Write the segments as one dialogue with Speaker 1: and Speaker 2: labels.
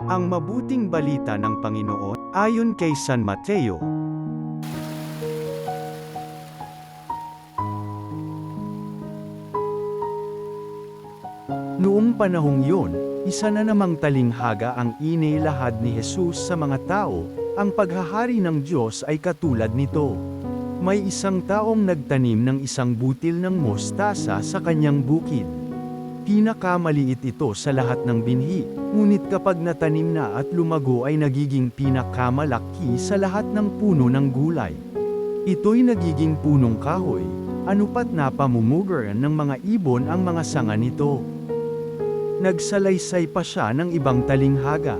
Speaker 1: Ang mabuting balita ng Panginoon, ayon kay San Mateo. Noong panahong yun, isa na namang talinghaga ang inilahad ni Jesus sa mga tao. Ang paghahari ng Diyos ay katulad nito. May isang taong nagtanim ng isang butil ng mostasa sa kanyang bukid. Pinakamaliit ito sa lahat ng binhi, ngunit kapag natanim na at lumago ay nagiging pinakamalaki sa lahat ng puno ng gulay. Ito'y nagiging punong kahoy, anupat na pamumugaran ng mga ibon ang mga sanga nito. Nagsalaysay pa siya ng ibang talinghaga.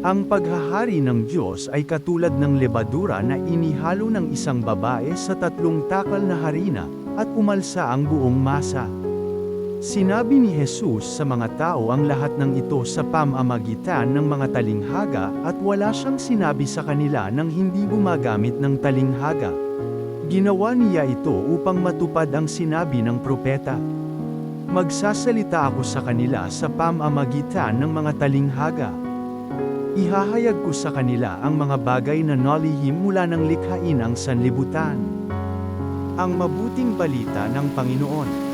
Speaker 1: Ang paghahari ng Diyos ay katulad ng lebadura na inihalo ng isang babae sa 3 takal na harina, at umalsa ang buong masa. Sinabi ni Jesus sa mga tao ang lahat ng ito sa pamamagitan ng mga talinghaga, at wala siyang sinabi sa kanila nang hindi gumagamit ng talinghaga. Ginawa niya ito upang matupad ang sinabi ng propeta. Magsasalita ako sa kanila sa pamamagitan ng mga talinghaga. Ihahayag ko sa kanila ang mga bagay na nalihim mula ng likhain ang sanlibutan. Ang mabuting balita ng Panginoon.